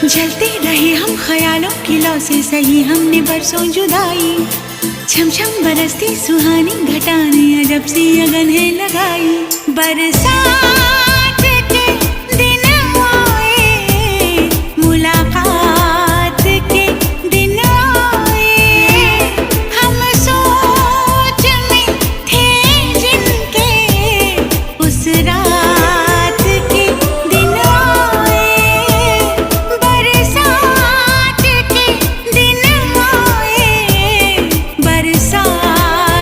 जलते रहे हम ख्यालों की लौ से, सही हमने बरसों जुदाई। छम छम बरसती सुहानी घटाने, अजब सी अगन है लगाई। बरसा